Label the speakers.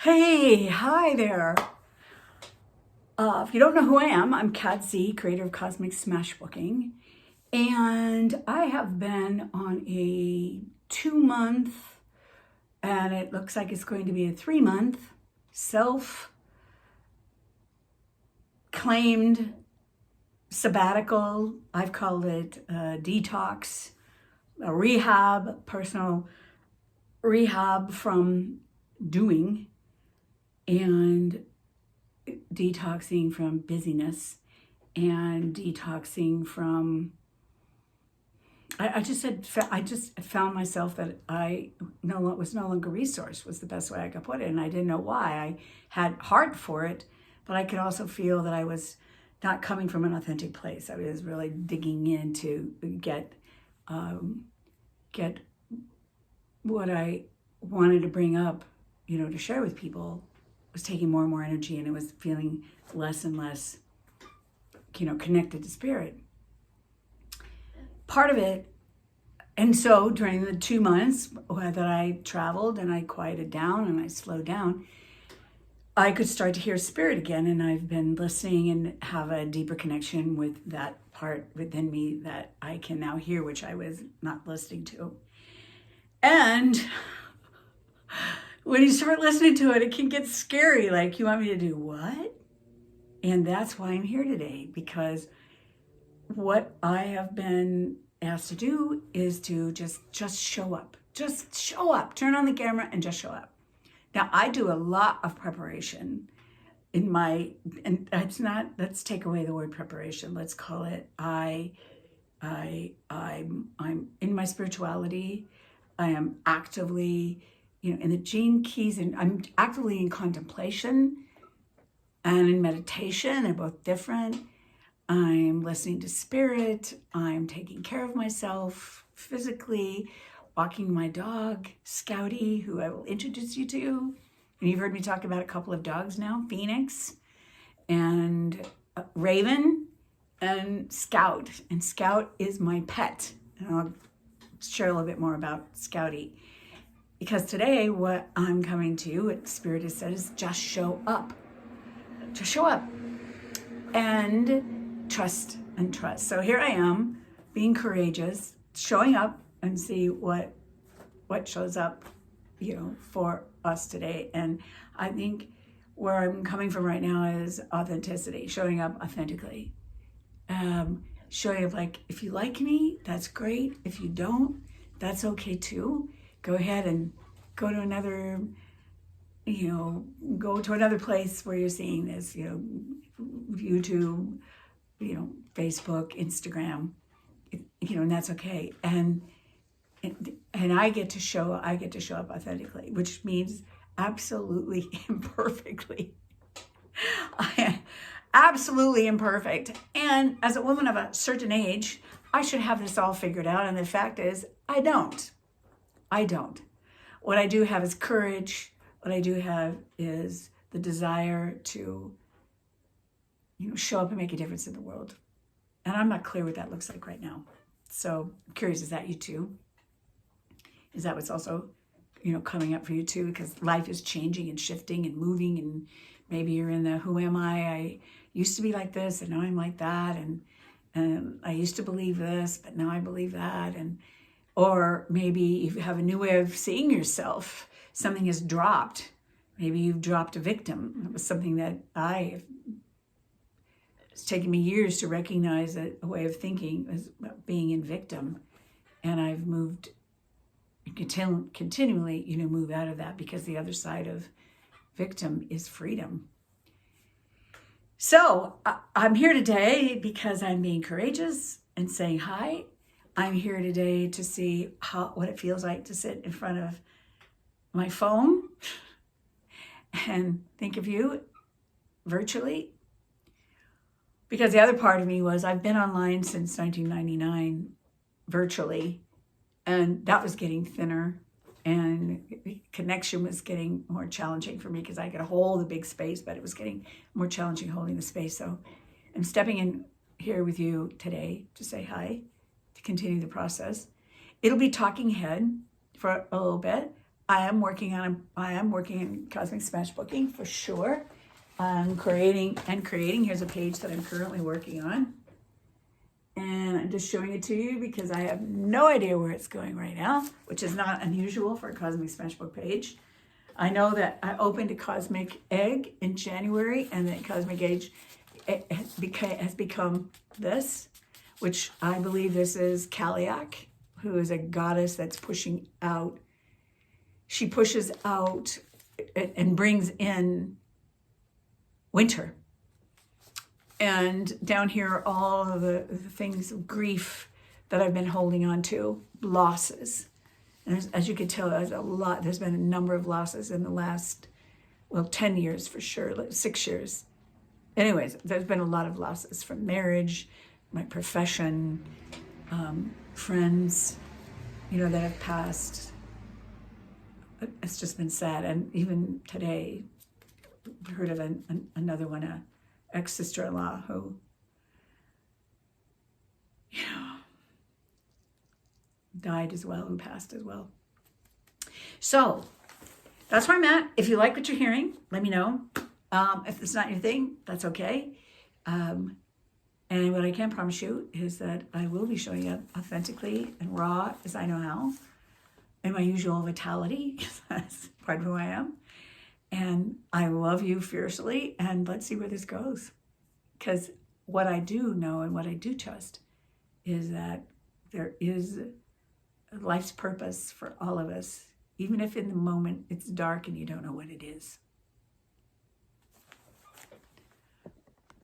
Speaker 1: Hey, hi there. If you don't know who I am, I'm Kat Z, creator of Cosmic Smashbooking. And I have been on a 2 month, and it looks like it's going to be a 3 month self claimed sabbatical. I've called it a detox, a rehab, personal rehab from doing and detoxing from busyness and detoxing from I just found myself that I was no longer resourced was the best way I could put it, and I didn't know why. I had heart for it, but I could also feel that I was not coming from an authentic place. I was really digging in to get what I wanted to bring up, to share with people. Was taking more and more energy, and it was feeling less and less, connected to spirit. Part of it, and so during the 2 months that I traveled and I quieted down and I slowed down, I could start to hear spirit again, and I've been listening and have a deeper connection with that part within me that I can now hear, which I was not listening to. And when you start listening to it, it can get scary. Like, you want me to do what? And that's why I'm here today, because what I have been asked to do is to just show up. Just show up. Turn on the camera and just show up. Now, I do a lot of preparation and it's not, let's take away the word preparation. Let's call it I'm in my spirituality. I am actively in the gene keys, and I'm actively in contemplation and in meditation. They're both different. I'm listening to spirit. I'm taking care of myself physically, walking my dog, Scouty, who I will introduce you to. And you've heard me talk about a couple of dogs now, Phoenix and Raven and Scout. And Scout is my pet. And I'll share a little bit more about Scouty. Because today, what I'm coming to, what Spirit has said, is just show up. Just show up. And trust and trust. So here I am, being courageous, showing up and see what shows up, for us today. And I think where I'm coming from right now is authenticity, showing up authentically. Showing up like, if you like me, that's great. If you don't, that's okay too. Go ahead and go to another place where you're seeing this, YouTube, Facebook, Instagram, and that's okay. And I get to show up authentically, which means absolutely imperfectly. I am absolutely imperfect. And as a woman of a certain age, I should have this all figured out. And the fact is, I don't. What I do have is courage. What I do have is the desire to, show up and make a difference in the world. And I'm not clear what that looks like right now. So I'm curious, is that you too? Is that what's also, coming up for you too? Because life is changing and shifting and moving, and maybe you're in the who am I used to be like this and now I'm like that, and I used to believe this, but now I believe that, or maybe you have a new way of seeing yourself. Something has dropped. Maybe you've dropped a victim. It was something that it's taken me years to recognize that a way of thinking is being in victim. And I've moved continually, move out of that, because the other side of victim is freedom. So I'm here today because I'm being courageous and saying hi. I'm here today to see what it feels like to sit in front of my phone and think of you virtually. Because the other part of me was, I've been online since 1999 virtually, and that was getting thinner, and connection was getting more challenging for me because I could hold a big space, but it was getting more challenging holding the space. So I'm stepping in here with you today to say hi, to continue the process. It'll be talking head for a little bit. I am working in Cosmic Smash Booking for sure. I'm creating. Here's a page that I'm currently working on. And I'm just showing it to you because I have no idea where it's going right now, which is not unusual for a Cosmic Smash Book page. I know that I opened a Cosmic Egg in January, and then Cosmic Age has become this, which I believe this is Kaliak, who is a goddess that's pushing out. She pushes out and brings in winter. And down here, all of the things of grief that I've been holding on to, losses. And as you can tell, there's been a number of losses in the last, 10 years for sure, 6 years. Anyways, there's been a lot of losses from marriage, my profession, friends, that have passed. It's just been sad. And even today, I heard of another one, ex-sister-in-law who, died as well, who passed as well. So that's where I'm at. If you like what you're hearing, let me know. If it's not your thing, that's okay. And what I can promise you is that I will be showing up authentically and raw as I know how, in my usual vitality, because that's part of who I am. And I love you fiercely, and let's see where this goes. Because what I do know and what I do trust is that there is life's purpose for all of us, even if in the moment it's dark and you don't know what it is.